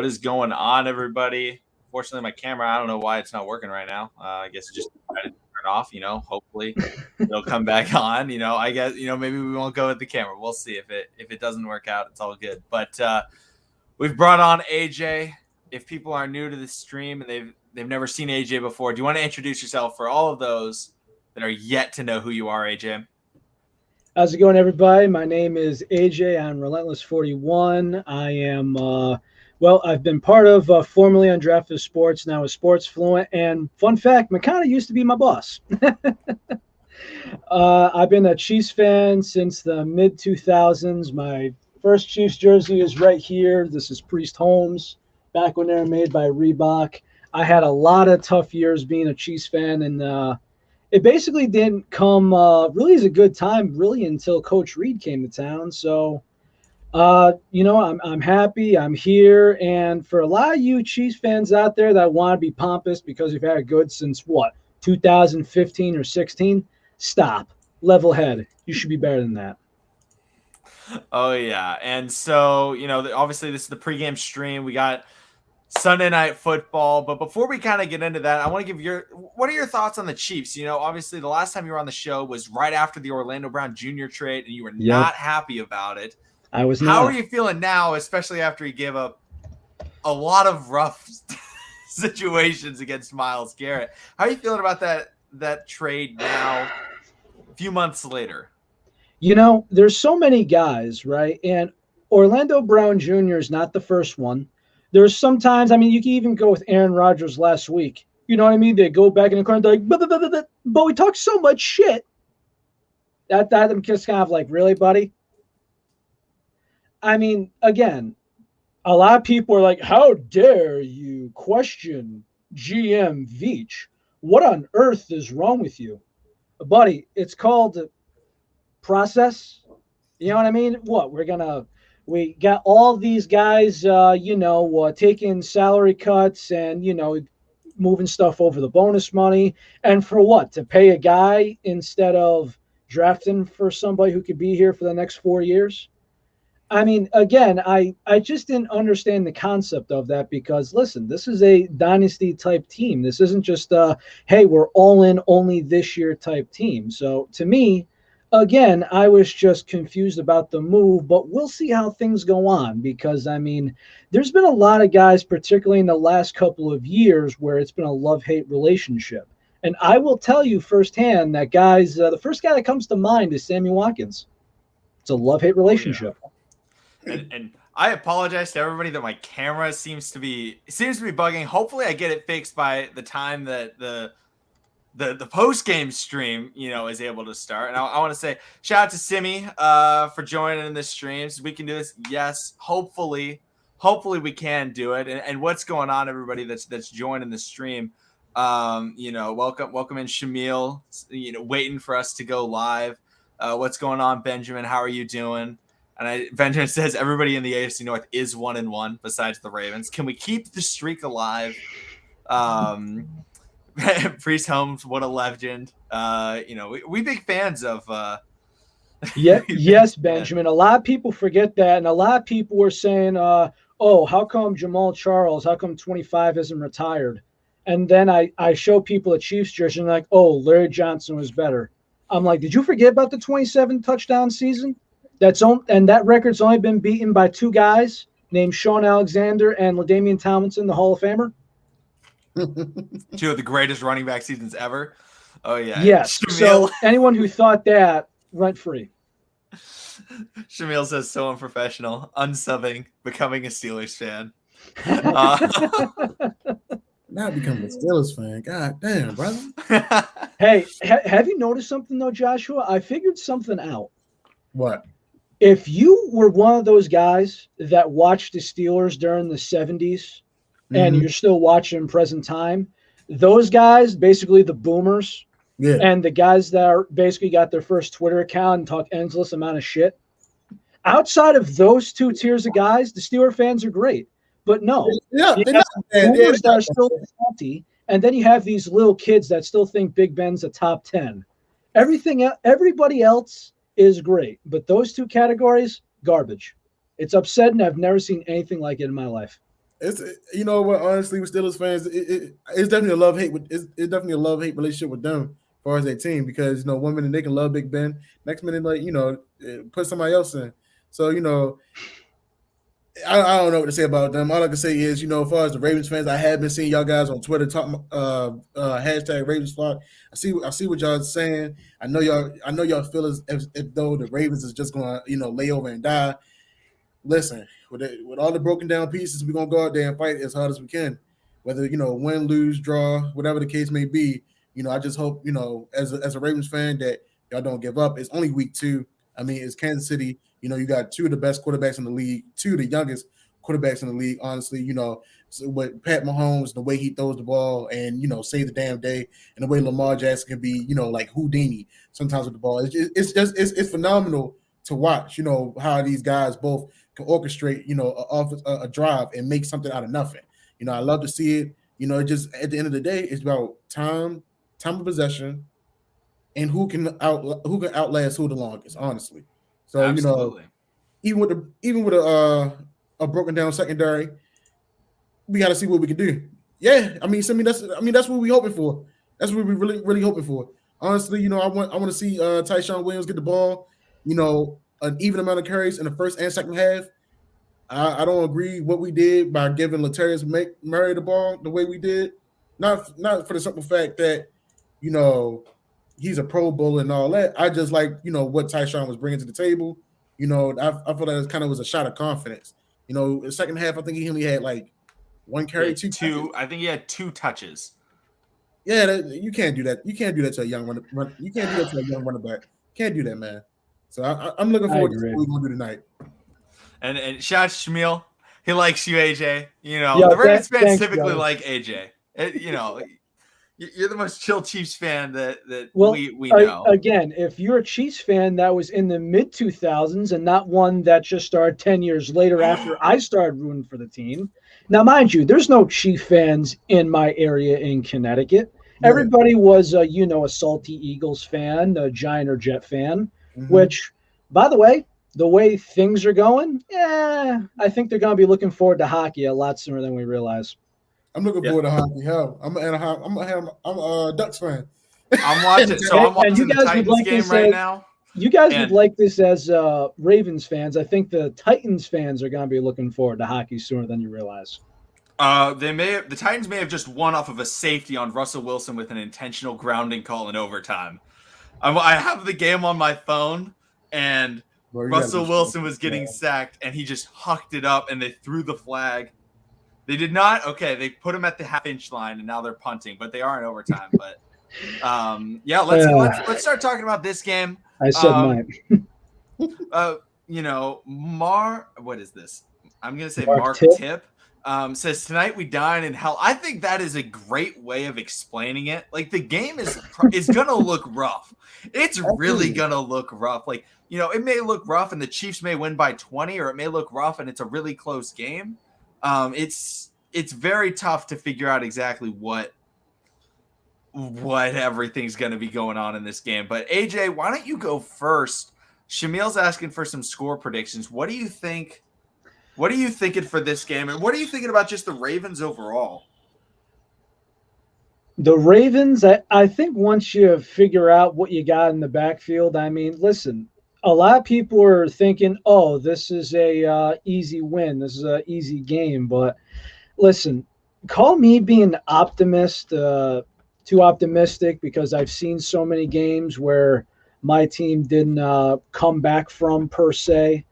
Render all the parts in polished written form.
What is going on, everybody? Fortunately, my camera, I don't know why it's not working right now. I guess it just decided to turn off, hopefully it'll come back on. I guess, maybe we won't go with the camera. We'll see if it doesn't work out. It's all good. But we've brought on AJ. If people are new to the stream and they've never seen AJ before, do you want to introduce yourself for all of those that are yet to know who you are, AJ? How's it going, everybody? My name is AJ. I'm Relentless 41. I am, I've been part of formerly Undrafted Sports, now a Sports Fluent. And fun fact, McConnell used to be my boss. I've been a Chiefs fan since the mid-2000s. My first Chiefs jersey is right here. This is Priest Holmes, back when they were made by Reebok. I had a lot of tough years being a Chiefs fan, and it basically didn't come really as a good time really until Coach Reed came to town. So, I'm happy. I'm here. And for a lot of you Chiefs fans out there that want to be pompous because you've had it good since, 2015 or 16, stop. Level head. You should be better than that. Oh, yeah. And so, obviously this is the pregame stream. We got Sunday Night Football. But before we kind of get into that, I want to give what are your thoughts on the Chiefs? Obviously the last time you were on the show was right after the Orlando Brown Jr. trade, and you were not happy about it. I was not. How are you feeling now, especially after he gave up a lot of rough situations against Myles Garrett? How are you feeling about that trade now, a few months later? There's so many guys, right? And Orlando Brown Jr. is not the first one. There's sometimes, you can even go with Aaron Rodgers last week. You know what I mean? They go back in the corner, they're like, but we talk so much shit. That I'm just kind of like, really, buddy? Again, a lot of people are like, how dare you question GM Veach? What on earth is wrong with you? Buddy, it's called process. You know what I mean? We got all these guys, taking salary cuts and, moving stuff over the bonus money. And for what? To pay a guy instead of drafting for somebody who could be here for the next 4 years? Again, I just didn't understand the concept of that because, listen, this is a dynasty type team. This isn't just, hey, we're all in only this year type team. So to me, again, I was just confused about the move, but we'll see how things go on because, there's been a lot of guys, particularly in the last couple of years, where it's been a love-hate relationship. And I will tell you firsthand that, guys, the first guy that comes to mind is Sammy Watkins. It's a love-hate relationship. Oh, yeah. And I apologize to everybody that my camera seems to be bugging. Hopefully I get it fixed by the time that the post-game stream, is able to start. And I want to say shout out to Simi for joining in this stream. So we can do this. Yes, hopefully we can do it. And what's going on, everybody that's joining the stream? Welcome in Shamil, waiting for us to go live. What's going on, Benjamin? How are you doing? And Benjamin says everybody in the AFC North is 1-1 besides the Ravens. Can we keep the streak alive? Priest Holmes, what a legend. We big fans of yes, Benjamin. A lot of people forget that, and a lot of people were saying, how come Jamal Charles, how come 25 isn't retired? And then I show people a Chiefs jersey and they're like, Larry Johnson was better. I'm like, did you forget about the 27 touchdown season? And that record's only been beaten by two guys named Sean Alexander and LaDainian Tomlinson, the Hall of Famer. Two of the greatest running back seasons ever. Oh, yeah. Yes. Shamil. So anyone who thought that, rent free. Shamil says so unprofessional, unsubbing, becoming a Steelers fan. Not becoming a Steelers fan. God damn, brother. Hey, have you noticed something, though, Joshua? I figured something out. What? If you were one of those guys that watched the Steelers during the 70s and you're still watching present time, those guys, basically the boomers, and the guys that are basically got their first Twitter account and talk endless amount of shit, outside of those two tiers of guys, the Steeler fans are great. But no, boomers that are still salty, and then you have these little kids that still think Big Ben's a top 10. Everybody else is great, but those two categories, garbage. It's upsetting. I've never seen anything like it in my life. It's you know what, honestly, with Steelers fans, it's definitely a love hate with it's definitely a love hate relationship with them as far as their team because you know one minute they can love Big Ben, next minute like you know put somebody else in. So you know I don't know what to say about them. All I can say is, you know, as far as the Ravens fans, I have been seeing y'all guys on Twitter talking hashtag Ravens flock. I see what y'all saying. I know y'all feel as if though the Ravens is just gonna, you know, lay over and die. Listen, with all the broken down pieces, we're gonna go out there and fight as hard as we can. Whether, you know, win, lose, draw, whatever the case may be. You know, I just hope, you know, as a Ravens fan that y'all don't give up. It's only week 2. I mean, it's Kansas City. You know, you got 2 of the best quarterbacks in the league, 2 of the youngest quarterbacks in the league. Honestly, you know, so with Pat Mahomes, the way he throws the ball, and you know, save the damn day, and the way Lamar Jackson can be, you know, like Houdini sometimes with the ball. It's phenomenal to watch. You know how these guys both can orchestrate, you know, a drive and make something out of nothing. You know, I love to see it. You know, it just at the end of the day, it's about time of possession, and who can outlast who the longest, honestly. So you know, Absolutely. even with a broken down secondary, we got to see what we can do. Yeah, I mean that's what we hoping for. That's what we really hoping for. Honestly, you know, I want to see Tyshawn Williams get the ball. You know, an even amount of carries in the first and second half. I don't agree what we did by giving Latavius Murray the ball the way we did. Not for the simple fact that you know he's a Pro Bowler and all that. I just like you know what Tyshawn was bringing to the table. You know, I feel like it kind of was a shot of confidence. You know, the second half I think he only had like one carry, Yeah, 2 catches. I think he had 2 touches. Yeah, you can't do that. You can't do that to a young You can't do that to a young running back. Can't do that, man. So I'm looking I forward to see agree. what we're gonna do tonight. And shout out to Shamil. He likes you, AJ. You know, Yeah, the Ravens fans thanks, typically brother. like AJ. You know, you're the most chill Chiefs fan that Well, we know. again, if you're a Chiefs fan that was in the mid 2000s and not one that just started 10 years later after I started rooting for the team. Now, mind you, there's no Chief fans in my area in Connecticut. Yeah. Everybody was, you know, a salty Eagles fan, a Giant or Jet fan, Mm-hmm. which, by the way things are going, yeah, I think they're going to be looking forward to hockey a lot sooner than we realize. I'm looking Yeah. forward to hockey. Hell, I'm a Ducks fan. I'm watching. So I'm And you watching the guys would Titans like game this right as now. you guys would And like this as Ravens fans. I think the Titans fans are going to be looking forward to hockey sooner than you realize. the Titans may have just won off of a safety on Russell Wilson with an intentional grounding call in overtime. I have the game on my phone, and Bro, Russell Wilson was getting sacked, and he just hucked it up, and they threw the flag. They did not. Okay, they put him at the half-inch line, and now they're punting, but they are in overtime. But yeah, let's start talking about this game. I said mine. You know, what is this? I'm gonna say Mark Mark Tip. Tip. Says tonight we dine in hell. I think that is a great way of explaining it. Like the game is gonna look rough. It's really gonna look rough. Like, you know, it may look rough and the Chiefs may win by 20, or it may look rough and it's a really close game. It's very tough to figure out exactly what everything's gonna be going on in this game. But AJ, why don't you go first? Shamil's asking for some score predictions. What do you think? What are you thinking for this game? And what are you thinking about just the Ravens overall? The Ravens, I think once you figure out what you got in the backfield, I mean, listen, a lot of people are thinking, oh, this is a easy win. This is an easy game. But listen, call me being optimist, too optimistic, because I've seen so many games where my team didn't come back from per se.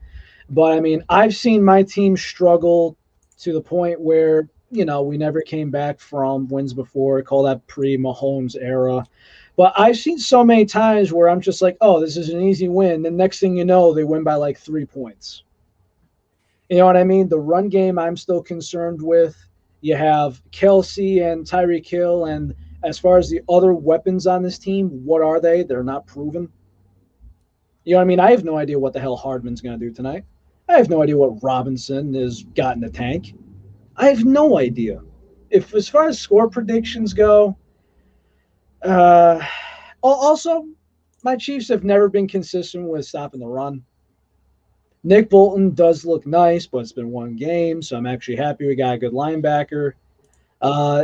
But I mean, I've seen my team struggle to the point where, you know, we never came back from wins before, call that pre-Mahomes era. But I've seen so many times where I'm just like, oh, this is an easy win. The next thing you know, they win by like 3 points. You know what I mean? The run game I'm still concerned with. You have Kelsey and Tyreek Hill. And as far as the other weapons on this team, what are they? They're not proven. You know what I mean? I have no idea what the hell Hardman's going to do tonight. I have no idea what Robinson has got in the tank. I have no idea. If as far as score predictions go, also, my Chiefs have never been consistent with stopping the run. Nick Bolton does look nice, but it's been one game, so I'm actually happy we got a good linebacker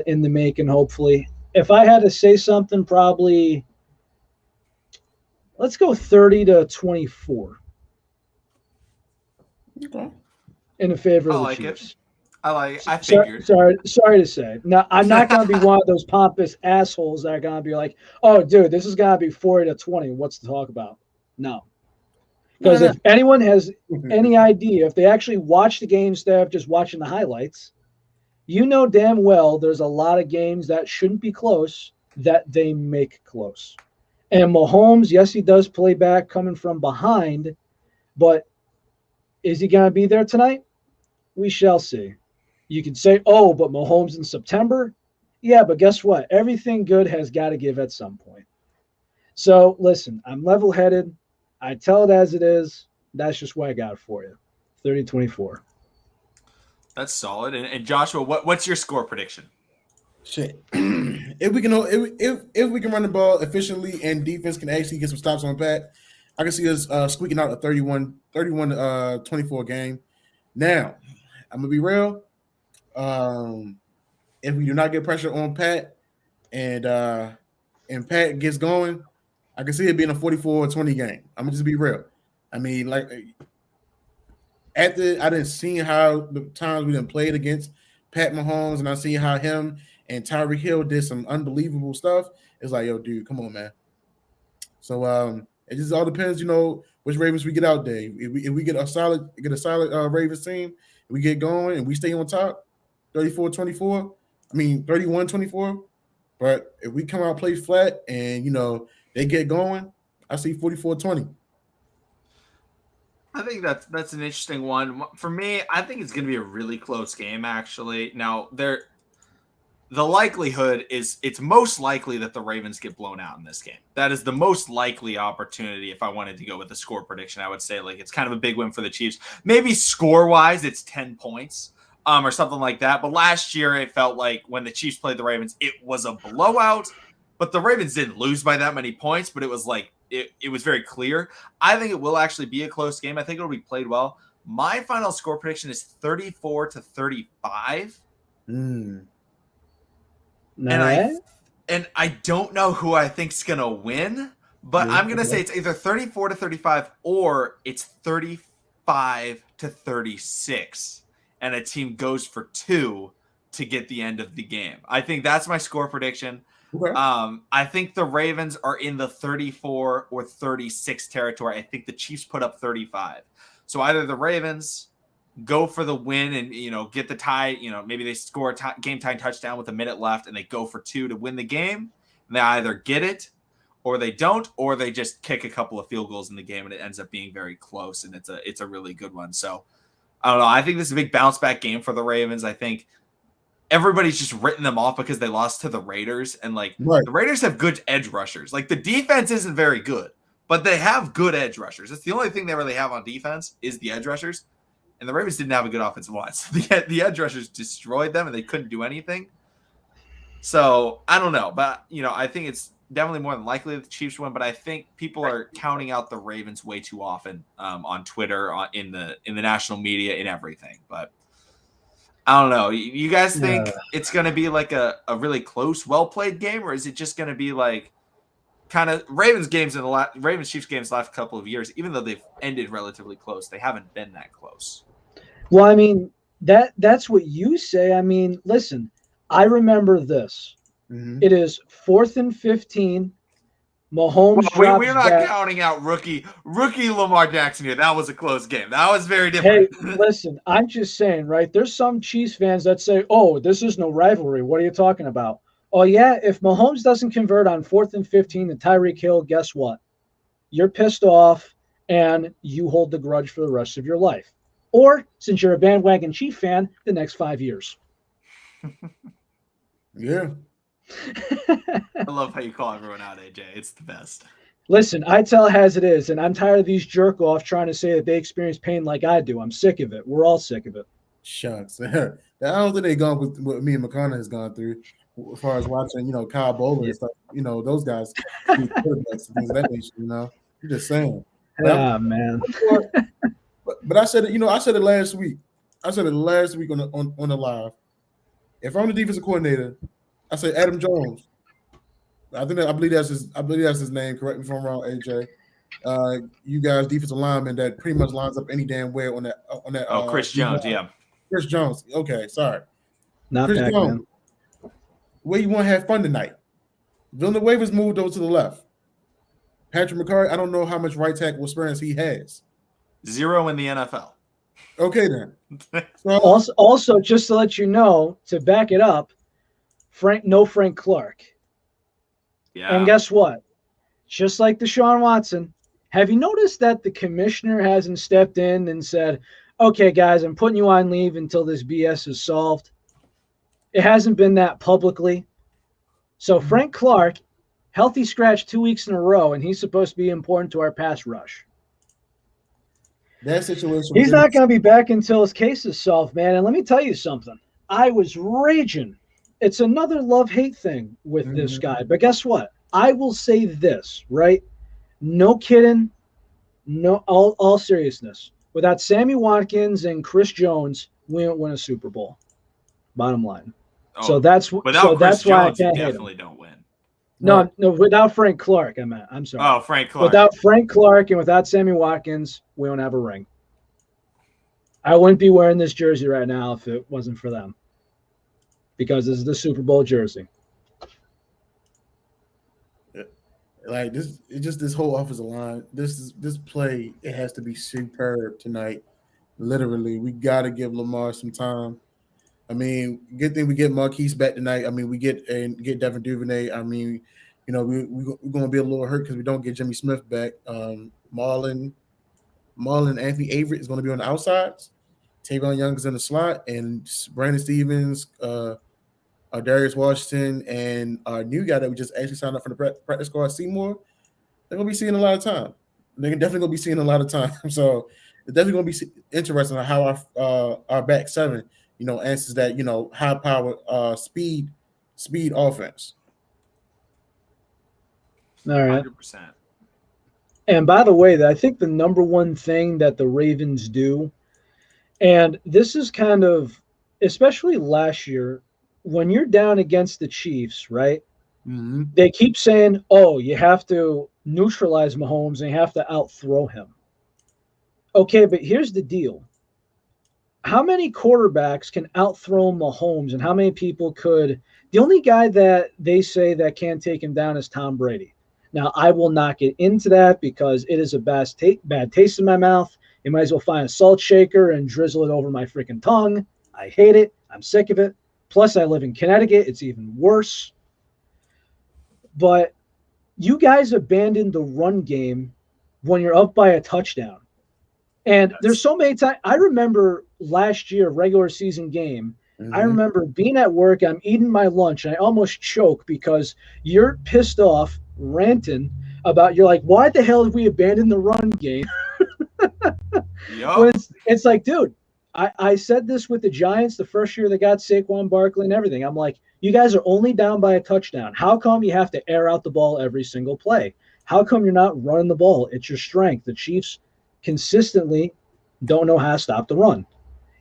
in the making, hopefully. If I had to say something, probably let's go 30-24 Okay. in favor I of the like it. Chiefs. I Sorry, figured. sorry to say. Now, I'm not going to be one of those pompous assholes that are going to be like, "Oh, dude, this is going to be 40-20. What's to talk about?" No, because No. if anyone has any idea, if they actually watch the game instead of just watching the highlights, you know damn well there's a lot of games that shouldn't be close that they make close. And Mahomes, yes, he does play back coming from behind, but is he going to be there tonight? We shall see. You can say, oh, but Mahomes in September? Yeah, but guess what? Everything good has got to give at some point. So listen, I'm level headed. I tell it as it is. That's just what I got for you. 30-24. That's solid. And Joshua, what's your score prediction? Shit. If we can run the ball efficiently and defense can actually get some stops on Pat, I can see us squeaking out a 31-24 game. Now, I'm gonna be real. If we do not get pressure on Pat and Pat gets going, I can see it being a 44-20 game. I'm gonna just be real. I mean, like I didn't see how the times we didn't played against Pat Mahomes, and I see how him and Tyreek Hill did some unbelievable stuff. It's like, yo, dude, come on, man. So it just all depends, which Ravens we get out there. If we get a solid Ravens team, we get going and we stay on top, 34-24. I mean 31-24. But if we come out play flat and they get going, I see 44-20. I think that's an interesting one. For me, I think it's going to be a really close game, actually. Now, the likelihood is it's most likely that the Ravens get blown out in this game. That is the most likely opportunity. If I wanted to go with a score prediction, I would say it's kind of a big win for the Chiefs. Maybe score-wise, it's 10 points or something like that. But last year, it felt like when the Chiefs played the Ravens, it was a blowout. But the Ravens didn't lose by that many points, but it was it was very clear. I think it will actually be a close game. I think it'll be played well. My final score prediction is 34-35. And I don't know who I think's gonna win, but I'm gonna say it's either 34-35 or it's 35-36, and a team goes for 2 to get the end of the game. I think that's my score prediction. Okay. I think the Ravens are in the 34 or 36 territory. I think the Chiefs put up 35. So either the Ravens go for the win and get the tie. Maybe they score a game-tying touchdown with a minute left and they go for 2 to win the game. And they either get it or they don't, or they just kick a couple of field goals in the game and it ends up being very close and it's a really good one. So I don't know. I think this is a big bounce back game for the Ravens. I think everybody's just written them off because they lost to the Raiders. And Right. The Raiders have good edge rushers. The defense isn't very good, but they have good edge rushers. That's the only thing they really have on defense is the edge rushers. And the Ravens didn't have a good offensive line. So the edge rushers destroyed them and they couldn't do anything. So I don't know. But, I think it's definitely more than likely that the Chiefs win. But I think people are counting out the Ravens way too often on Twitter, in the national media, in everything. But I don't know. You guys think it's going to be a really close, well-played game, or is it just going to be kind of Ravens games Ravens Chiefs games the last couple of years, even though they've ended relatively close, they haven't been that close? Well, I mean, that's what you say. I mean, listen, I remember this. Mm-hmm. It is 4th and 15. Mahomes drops we're not back. counting out rookie Lamar Jackson here. That was a close game. That was very different. Hey, listen, I'm just saying, right? There's some Chiefs fans that say, oh, this is no rivalry. What are you talking about? Oh, yeah, if Mahomes doesn't convert on 4th and 15 to Tyreek Hill, guess what? You're pissed off and you hold the grudge for the rest of your life. Or, since you're a bandwagon Chief fan, the next 5 years. Yeah. I love how you call everyone out, AJ. It's the best. Listen, I tell it as it is, and I'm tired of these jerk-offs trying to say that they experience pain like I do. I'm sick of it. We're all sick of it. Shucks. I don't think they've gone with what me and McConnell has gone through as far as watching, Kyle Bowler and stuff. Those guys, things of that nature, I'm just saying. Man. But I said it. I said it last week. I said it last week on the live. If I'm the defensive coordinator, I say Adam Jones. I believe that's his name. Correct me if I'm wrong, AJ. You guys defensive lineman that pretty much lines up any damn way on that. Oh, Chris Jones, yeah. Chris Jones. Okay, sorry. Not Chris Pac-Man. Jones. Where you want to have fun tonight? Villanueva's moved over to the left. Patrick McCarry, I don't know how much right tackle experience he has. 0 in the NFL. Okay, then. So, Also, just to let you know, to back it up, Frank Clark. Yeah. And guess what? Just like Deshaun Watson, have you noticed that the commissioner hasn't stepped in and said, okay, guys, I'm putting you on leave until this BS is solved? It hasn't been that publicly. So Frank Clark, healthy scratch 2 weeks in a row, and he's supposed to be important to our pass rush. that situation. He's not going to be back until his case is solved, man. And let me tell you something. I was raging. It's another love-hate thing with this guy. But guess what? I will say this, right? No kidding. No, all seriousness. Without Sammy Watkins and Chris Jones, we don't win a Super Bowl. Bottom line. Oh, so that's Chris why Jones, I can't hate definitely him. don't win. No, without Frank Clark, I'm sorry. Oh, Frank Clark. Without Frank Clark and without Sammy Watkins, we don't have a ring. I wouldn't be wearing this jersey right now if it wasn't for them. Because this is the Super Bowl jersey. Like this whole offensive line. This play, it has to be superb tonight. Literally, we got to give Lamar some time. I mean, good thing we get Marquise back tonight. I mean, we get Devin Duvernay. I mean, we're going to be a little hurt because we don't get Jimmy Smith back. Marlon Anthony Avery is going to be on the outsides. Tavon Young is in the slot, and Brandon Stevens, Darius Washington, and our new guy that we just actually signed up for the practice squad, Seymour. They're going to be seeing a lot of time. They're definitely going to be seeing a lot of time. So it's definitely going to be interesting on how our back seven, answers that, high power speed offense. All right. 100%. And by the way, I think the number one thing that the Ravens do, and this is kind of, especially last year, when you're down against the Chiefs, right? Mm-hmm. They keep saying, oh, you have to neutralize Mahomes and you have to outthrow him. Okay, but here's the deal. How many quarterbacks can outthrow Mahomes, and how many people could? The only guy that they say that can't take him down is Tom Brady. Now, I will not get into that because it is a bad taste in my mouth. You might as well find a salt shaker and drizzle it over my freaking tongue. I hate it. I'm sick of it. Plus, I live in Connecticut. It's even worse. But you guys abandoned the run game when you're up by a touchdown. And there's so many times. I remember last year, regular season game, I remember being at work, I'm eating my lunch, and I almost choke because you're pissed off, ranting about, you're like, why the hell did we abandon the run game? Yep. It's like, dude, I said this with the Giants the first year they got Saquon Barkley and everything. I'm like, you guys are only down by a touchdown. How come you have to air out the ball every single play? How come you're not running the ball? It's your strength. The Chiefs consistently don't know how to stop the run.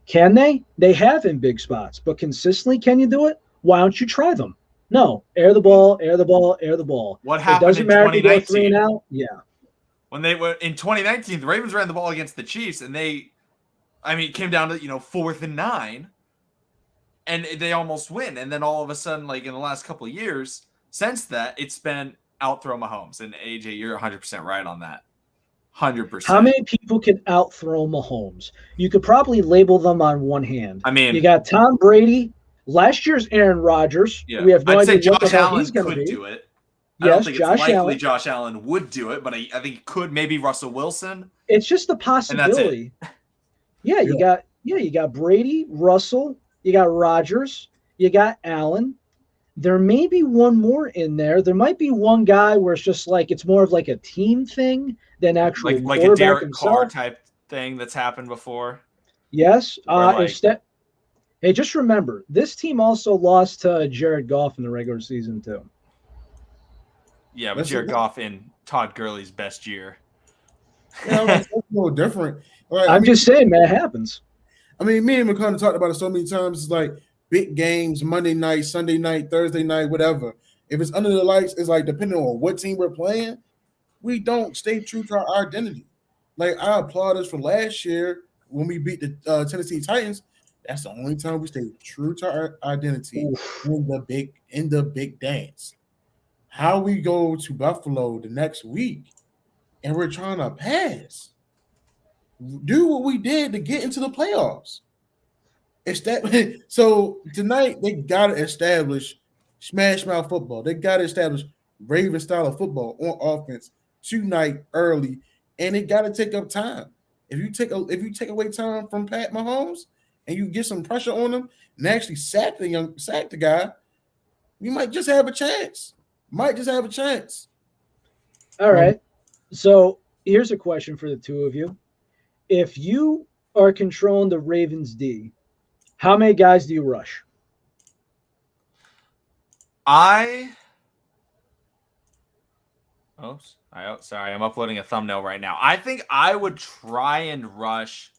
Can they? They have in big spots, but consistently, can you do it? Why don't you try them? No, air the ball, air the ball, air the ball. What happened? It doesn't matter if you go 3 and out. Yeah. When they were in 2019, the Ravens ran the ball against the Chiefs, and it came down to 4th and 9, and they almost win. And then all of a sudden, like in the last couple of years, since that, it's been outthrow Mahomes. And AJ, you're 100% right on that. 100%. How many people can outthrow Mahomes? You could probably label them on one hand. I mean, you got Tom Brady, last year's Aaron Rodgers. Yeah. We have no I'd say idea what the Josh hell Allen he's going to could be. do it. Yes, I don't think Josh it's likely Allen. Josh Allen would do it, but I think he could. Maybe Russell Wilson. It's just a possibility. Yeah, you got Brady, Russell, you got Rodgers, you got Allen. There may be one more in there. There might be one guy where it's just like it's more of like a team thing than actually like a Derek Carr type thing that's happened before. Yes. Hey, just remember, this team also lost to Jared Goff in the regular season too. Yeah, but Jared Goff in Todd Gurley's best year. Yeah, that's a little different. Right? I'm just saying, man, it happens. I mean, me and McConnell talked about it so many times. It's like big games, Monday night, Sunday night, Thursday night, whatever. If it's under the lights, it's like depending on what team we're playing, we don't stay true to our identity. Like I applaud us for last year when we beat the Tennessee Titans. That's the only time we stayed true to our identity Oof. in the big dance. How we go to Buffalo the next week and we're trying to pass, do what we did to get into the playoffs. It's that so tonight they gotta establish smash mouth football. They gotta establish Raven style of football on offense tonight early, and it gotta take up time. If you take away time from Pat Mahomes and you get some pressure on him and actually sack the guy, you might just have a chance. Might just have a chance. All right. So here's a question for the two of you. If you are controlling the Ravens D, how many guys do you rush? Sorry, I'm uploading a thumbnail right now. I think I would try and rush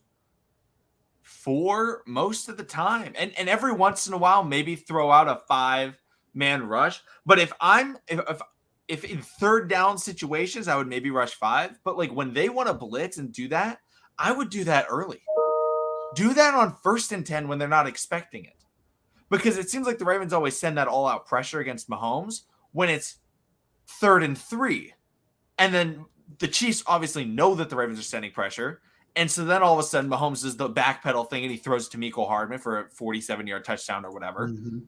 4 most of the time, and every once in a while maybe throw out a 5-man rush. But if in third down situations, I would maybe rush 5. But like when they want to blitz and do that, I would do that early. Do that on 1st and 10 when they're not expecting it. Because it seems like the Ravens always send that all-out pressure against Mahomes when it's 3rd and 3. And then the Chiefs obviously know that the Ravens are sending pressure. And so then all of a sudden Mahomes does the backpedal thing and he throws to Mecole Hardman for a 47-yard touchdown or whatever. Mm-hmm.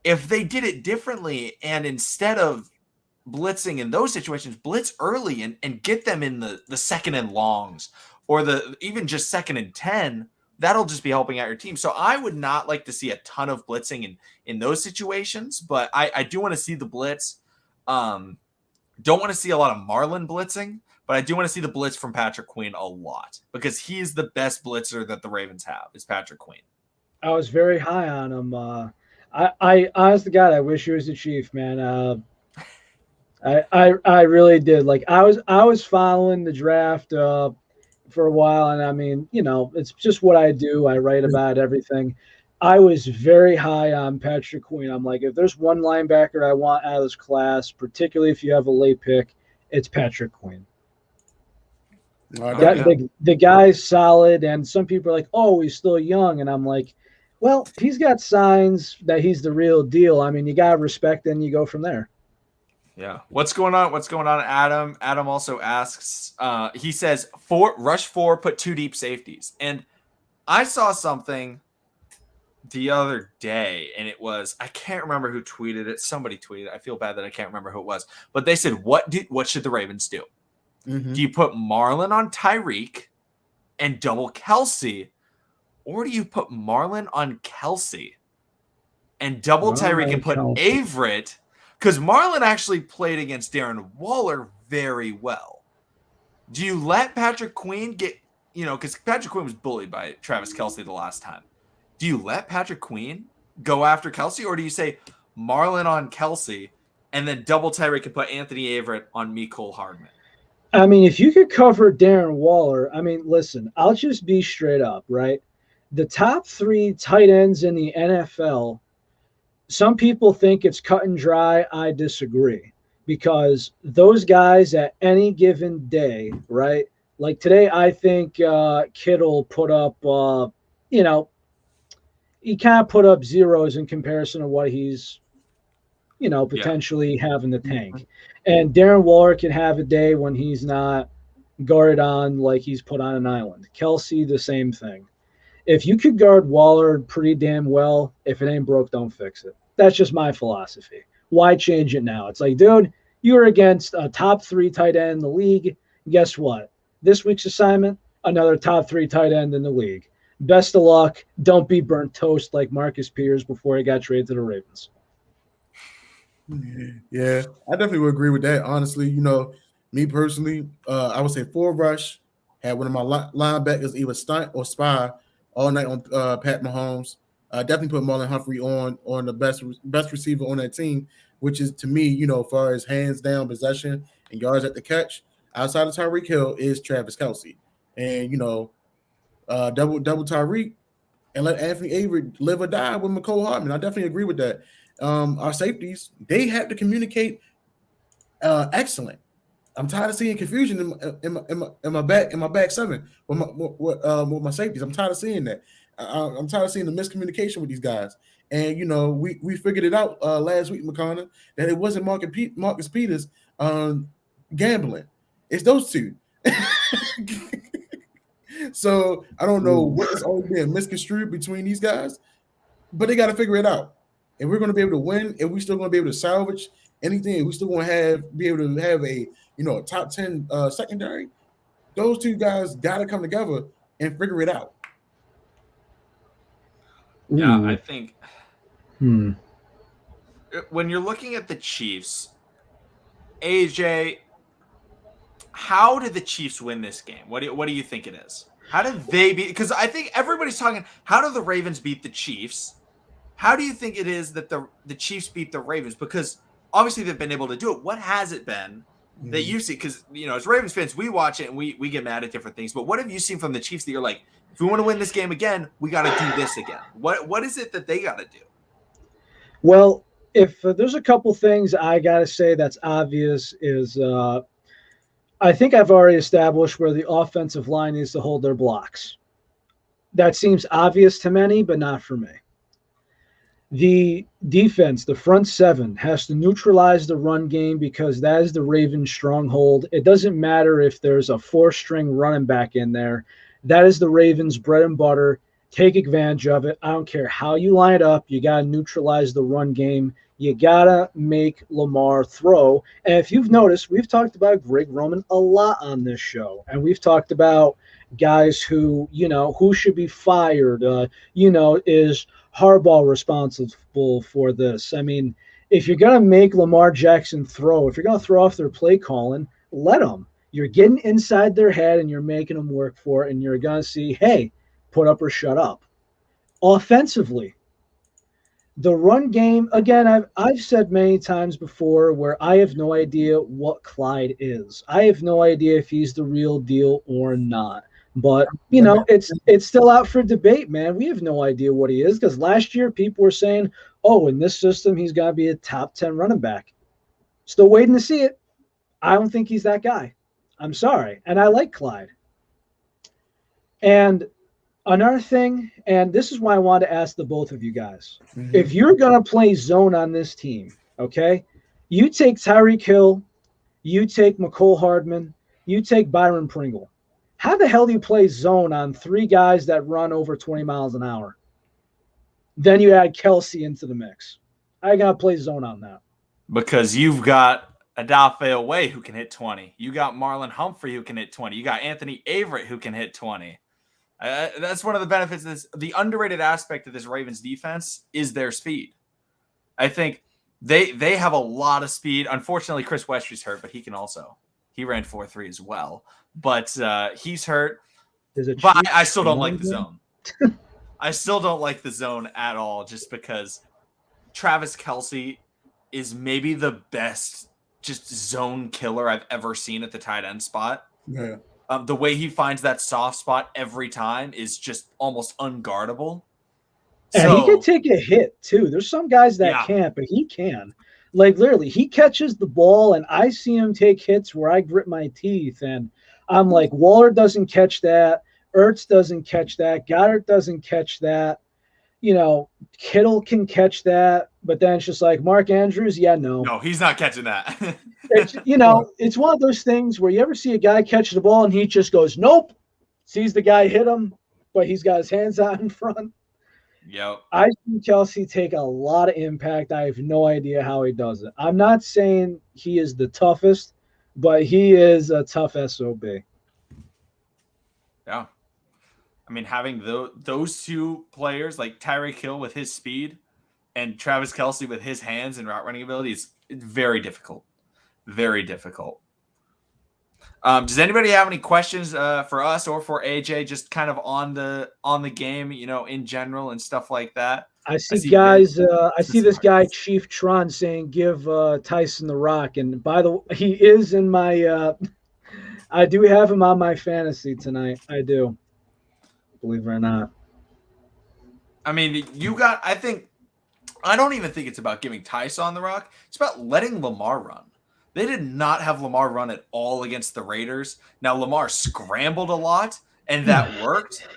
If they did it differently and instead of blitzing in those situations, blitz early and get them in the 2nd and longs or even just 2nd and 10, that'll just be helping out your team. So I would not like to see a ton of blitzing in those situations, but I do want to see the blitz. Don't want to see a lot of Marlon blitzing, but I do want to see the blitz from Patrick Queen a lot because he's the best blitzer that the Ravens have is Patrick Queen. I was very high on him. I honest to God, I wish he was the Chief, man. I really did. Like I was following the draft for a while, and I mean, it's just what I do. I write about everything. I was very high on Patrick Queen. I'm like, if there's one linebacker I want out of this class, particularly if you have a late pick, it's Patrick Queen. The guy's solid, and some people are like, oh, he's still young. And I'm like, well, he's got signs that he's the real deal. I mean, you got to respect, and you go from there. Yeah. What's going on, Adam? Adam also asks, he says, rush 4, put 2 deep safeties. And I saw something the other day, and it was, I can't remember who tweeted it. Somebody tweeted it. I feel bad that I can't remember who it was. But they said, what should the Ravens do? Mm-hmm. Do you put Marlon on Tyreek and double Kelsey? Or do you put Marlon on Kelsey and double Tyreek and put Averett? Because Marlon actually played against Darren Waller very well. Do you let Patrick Queen get, because Patrick Queen was bullied by Travis Kelce the last time. Do you let Patrick Queen go after Kelsey, or do you say Marlon on Kelsey and then double Tyreek and put Anthony Averett on Mecole Hardman? I mean, if you could cover Darren Waller, I mean, listen, I'll just be straight up, right? The top 3 tight ends in the NFL, some people think it's cut and dry. I disagree because those guys at any given day, right? Like today, I think Kittle put up, he kind of put up zeros in comparison to what he's, potentially have in the tank. And Darren Waller can have a day when he's not guarded on like he's put on an island. Kelsey, the same thing. If you could guard Waller pretty damn well, if it ain't broke, don't fix it. That's just my philosophy. Why change it now? It's like, dude, you were against a top 3 tight end in the league. Guess what? This week's assignment, another top 3 tight end in the league. Best of luck. Don't be burnt toast like Marcus Peters before he got traded to the Ravens. Yeah, I definitely would agree with that. Honestly, me personally, I would say 4 rush. Had one of my linebackers either stunt or spy all night on Pat Mahomes. Definitely put Marlon Humphrey on the best receiver on that team, which is to me, as far as hands down possession and yards at the catch, outside of Tyreek Hill is Travis Kelce. And, double Tyreek and let Anthony Avery live or die with McCole Hardman. I definitely agree with that. Our safeties, they have to communicate excellent. I'm tired of seeing confusion in my back seven with my safeties. I'm tired of seeing that. I'm tired of seeing the miscommunication with these guys. And we figured it out last week, McConnell, that it wasn't Marcus Peters gambling. It's those two. So I don't know what is always being misconstrued between these guys, but they got to figure it out. If we're going to be able to win, if we're still going to be able to salvage anything, if we're still going to be able to have a top 10 secondary, those two guys got to come together and figure it out. Yeah, I think when you're looking at the Chiefs, AJ, how did the Chiefs win this game? What do you think it is? How did they beat? Because I think everybody's talking, how do the Ravens beat the Chiefs? How do you think it is that the Chiefs beat the Ravens? Because obviously they've been able to do it. What has it been that you see? Because, as Ravens fans, we watch it and we get mad at different things. But what have you seen from the Chiefs that you're like, if we want to win this game again, we got to do this again? What is it that they got to do? Well, if there's a couple things I got to say that's obvious is I think I've already established where the offensive line needs to hold their blocks. That seems obvious to many, but not for me. The defense, the front seven, has to neutralize the run game because that is the Ravens' stronghold. It doesn't matter if there's a four-string running back in there. That is the Ravens' bread and butter. Take advantage of it. I don't care how you line it up. You got to neutralize the run game. You got to make Lamar throw. And if you've noticed, we've talked about Greg Roman a lot on this show. And we've talked about guys who, who should be fired. Is Harbaugh responsible for this? I mean, if you're going to make Lamar Jackson throw, if you're going to throw off their play calling, let them. You're getting inside their head and you're making them work for it. And you're going to see, hey, put up or shut up. Offensively, the run game, again, I've said many times before where I have no idea what Clyde is. I have no idea if he's the real deal or not. But, it's still out for debate, man. We have no idea what he is because last year people were saying, in this system, he's got to be a top 10 running back. Still waiting to see it. I don't think he's that guy. I'm sorry. And I like Clyde. And another thing, and this is why I wanted to ask the both of you guys. Mm-hmm. If you're going to play zone on this team, okay, you take Tyreek Hill, you take McCole Hardman, you take Byron Pringle. How the hell do you play zone on three guys that run over 20 miles an hour? Then you add Kelce into the mix. I got to play zone on that. Because you've got Odafe Oweh who can hit 20. You got Marlon Humphrey who can hit 20. You got Anthony Averett who can hit 20. That's one of the benefits of this. The underrated aspect of this Ravens defense is their speed. I think they have a lot of speed. Unfortunately, Chris Westry's hurt, but he ran 4.3 as well. But he's hurt. But I still don't like the zone. I still don't like the zone at all just because Travis Kelce is maybe the best just zone killer I've ever seen at the tight end spot. Yeah. The way he finds that soft spot every time is just almost unguardable. And he can take a hit, too. There's some guys that can't, but he can. Like, literally, he catches the ball, and I see him take hits where I grit my teeth. And I'm like, Waller doesn't catch that. Ertz doesn't catch that. Goddard doesn't catch that. Kittle can catch that. But then it's just like, Mark Andrews, no. No, he's not catching that. It's one of those things where you ever see a guy catch the ball and he just goes, nope, sees the guy hit him, but he's got his hands out in front. Yep. I see Kelce take a lot of impact. I have no idea how he does it. I'm not saying he is the toughest, but he is a tough SOB. Yeah. I mean, having those two players, like Tyreek Hill with his speed and Travis Kelce with his hands and route running ability, is very difficult. Very difficult. Does anybody have any questions for us or for AJ, just kind of on the game, in general and stuff like that? I see guys. I see this guy Chief Tron saying, "Give Tyson the rock." And by the way, he is in my I do have him on my fantasy tonight. I do, believe it or not. I mean, I don't even think it's about giving Tyson the rock. It's about letting Lamar run. They did not have Lamar run at all against the Raiders. Now, Lamar scrambled a lot, and that worked,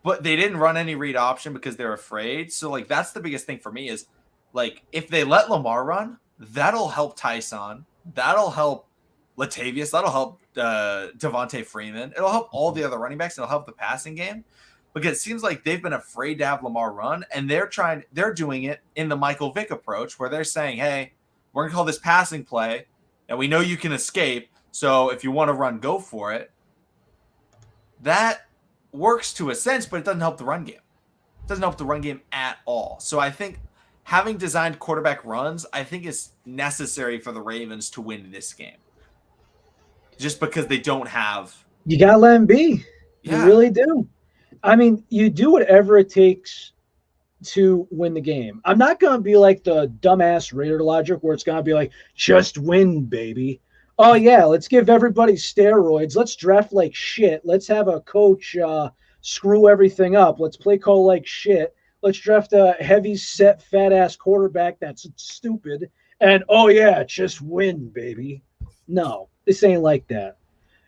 but they didn't run any read option because they're afraid. So, like, that's the biggest thing for me is, like, if they let Lamar run, that'll help Tyson. That'll help Latavius. That'll help Devontae Freeman. It'll help all the other running backs. It'll help the passing game. Because it seems like they've been afraid to have Lamar run, and they're doing it in the Michael Vick approach where they're saying, hey, we're going to call this passing play, and we know you can escape, so if you want to run, go for it. That works to a sense, but it doesn't help the run game. It doesn't help the run game at all. So I think having designed quarterback runs, I think is necessary for the Ravens to win this game. Just because they don't have... You got to let him be. Yeah. You really do. I mean, you do whatever it takes to win the game. I'm not going to be like the dumbass Raider logic where it's going to be like, just win, baby. Oh, yeah, let's give everybody steroids. Let's draft like shit. Let's have a coach screw everything up. Let's play call like shit. Let's draft a heavy set, fat-ass quarterback that's stupid. And, oh, yeah, just win, baby. No, this ain't like that.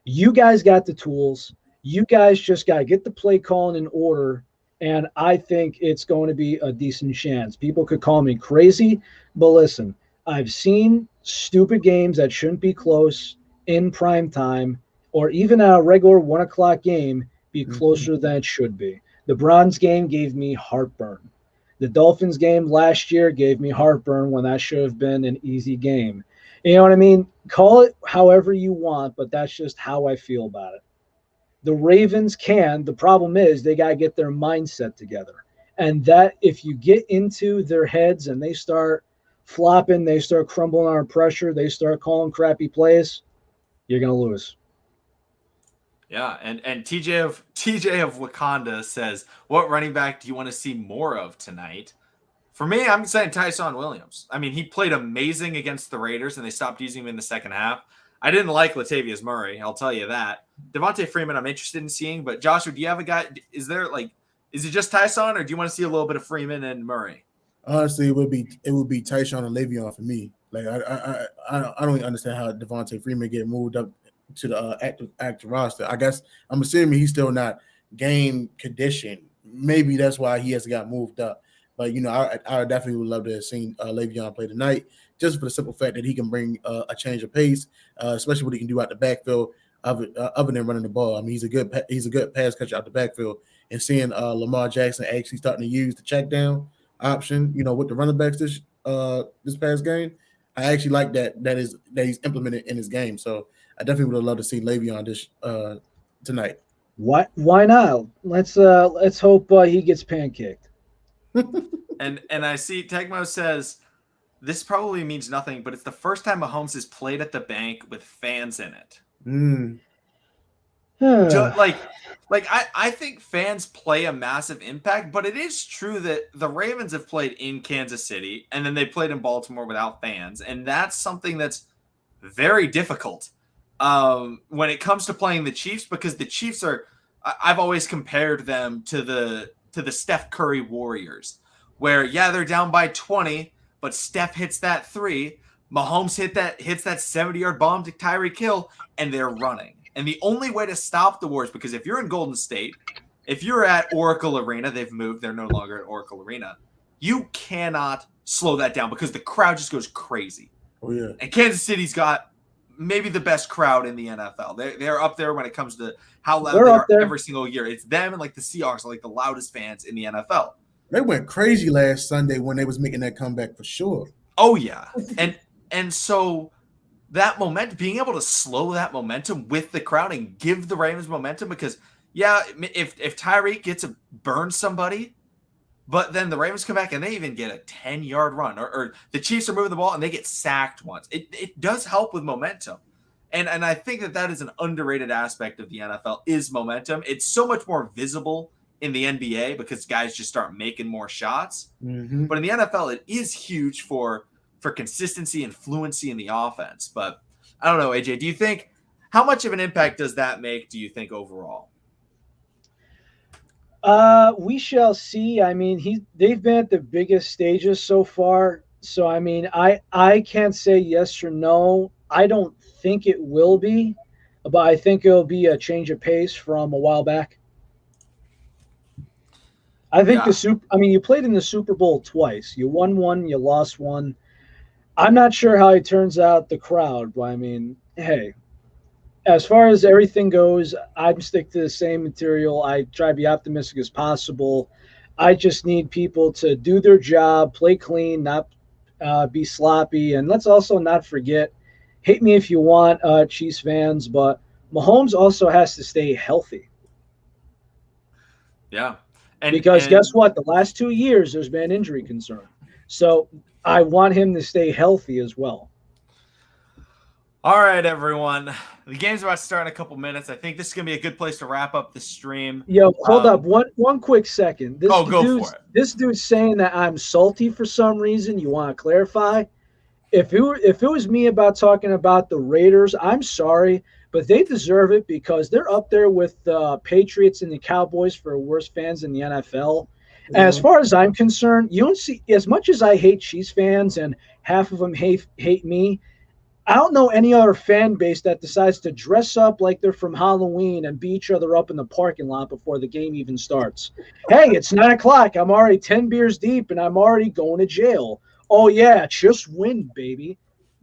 You guys got the tools. You guys just got to get the play calling in order, and I think it's going to be a decent chance. People could call me crazy, but listen, I've seen stupid games that shouldn't be close in prime time or even a regular 1 o'clock game be closer than it should be. The Browns game gave me heartburn. The Dolphins game last year gave me heartburn when that should have been an easy game. You know what I mean? Call it however you want, but that's just how I feel about it. The Ravens can. The problem is they got to get their mindset together. And that if you get into their heads and they start flopping, they start crumbling under pressure, they start calling crappy plays, you're going to lose. Yeah, and TJ of Wakanda says, what running back do you want to see more of tonight? For me, I'm saying Tyson Williams. I mean, he played amazing against the Raiders, and they stopped using him in the second half. I didn't like Latavius Murray, I'll tell you that. Devontae Freeman, I'm interested in seeing, but Joshua, do you have a guy? Is it just Tyson, or do you want to see a little bit of Freeman and Murray? Honestly, it would be Tyshawn and Le'Veon for me. Like I don't even understand how Devontae Freeman get moved up to the active roster. I guess I'm assuming he's still not game condition. Maybe that's why he hasn't got moved up. But I definitely would love to have seen Le'Veon play tonight, just for the simple fact that he can bring a change of pace, especially what he can do out the backfield, other than running the ball. I mean, he's a good pass catcher out the backfield, and seeing Lamar Jackson actually starting to use the check down option, with the running backs this past game, I actually like that he's implemented in his game. So I definitely would have loved to see Le'Veon this tonight. Why not? Let's hope he gets pancaked. and I see Tegmo says this probably means nothing, but it's the first time Mahomes has played at the bank with fans in it. I think fans play a massive impact, but it is true that the Ravens have played in Kansas City and then they played in Baltimore without fans, and that's something that's very difficult when it comes to playing the Chiefs, because the Chiefs are. I've always compared them to the Steph Curry Warriors, where they're down by 20, but Steph hits that 3, Mahomes hits that 70-yard bomb to Tyreek Hill, and they're running. And the only way to stop the Warriors, because if you're in Golden State, if you're at Oracle Arena, they've moved, they're no longer at Oracle Arena, you cannot slow that down because the crowd just goes crazy. Oh yeah. And Kansas City's got maybe the best crowd in the NFL. They're up there when it comes to how loud they are every single year. It's them and like the Seahawks are like the loudest fans in the NFL. They went crazy last Sunday when they was making that comeback for sure. Oh yeah. And so that momentum, being able to slow that momentum with the crowd and give the Ravens momentum, because if Tyreek gets to burn somebody, but then the Ravens come back and they even get a 10-yard run, or the Chiefs are moving the ball and they get sacked once. It does help with momentum. And I think that is an underrated aspect of the NFL is momentum. It's so much more visible in the NBA because guys just start making more shots. Mm-hmm. But in the NFL, it is huge for consistency and fluency in the offense. But I don't know, AJ, do you think How much of an impact does that make, do you think, overall? We shall see. I mean, they've been at the biggest stages so far. So I mean, I can't say yes or no. I don't think it will be, but I think it'll be a change of pace from a while back. I think Yeah. I mean, you played in the Super Bowl twice. You won one, you lost one. I'm not sure how it turns out the crowd, but I mean, hey, as far as everything goes, I'd stick to the same material. I try to be optimistic as possible. I just need people to do their job, play clean, not be sloppy, and let's also not forget. Hate me if you want, Chiefs fans, but Mahomes also has to stay healthy. Yeah. Because guess what? The last 2 years, there's been injury concern. So I want him to stay healthy as well. All right, everyone. The game's about to start in a couple minutes. I think this is going to be a good place to wrap up the stream. Yo, hold up one quick second. Go for it. This dude's saying that I'm salty for some reason. You want to clarify? If it was me about talking about the Raiders, I'm sorry, but they deserve it because they're up there with the Patriots and the Cowboys for worst fans in the NFL. And as far as I'm concerned, you don't see, as much as I hate Chiefs fans and half of them hate me, I don't know any other fan base that decides to dress up like they're from Halloween and beat each other up in the parking lot before the game even starts. Hey, it's 9 o'clock. I'm already 10 beers deep and I'm already going to jail. Oh, yeah, just win, baby.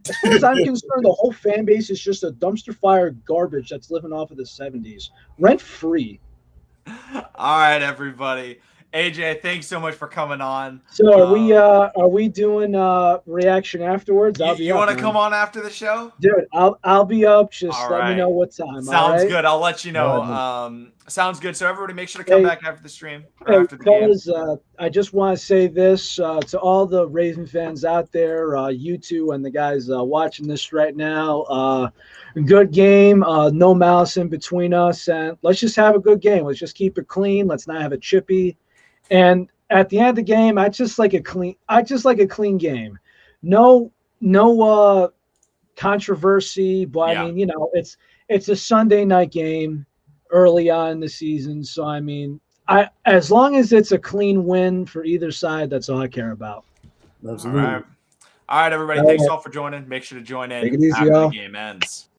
As far as I'm concerned, the whole fan base is just a dumpster fire garbage that's living off of the 70s. Rent free. All right, everybody. AJ, thanks so much for coming on. So are we doing reaction afterwards? You want to come on after the show? Dude, I'll be up. Just let me know what time. Sounds good. I'll let you know. Sounds good. So everybody make sure to come back after the stream. Or after the game. I just want to say this to all the Raven fans out there, you two and the guys watching this right now. Good game. No malice in between us. And let's just have a good game. Let's just keep it clean. Let's not have it chippy. And at the end of the game, I just like a clean game. No controversy, but I mean, it's a Sunday night game early on in the season. So I mean, as long as it's a clean win for either side, that's all I care about. Absolutely. All right, everybody. Thanks all for joining. Make sure to join in Take it easy, after y'all. the game ends.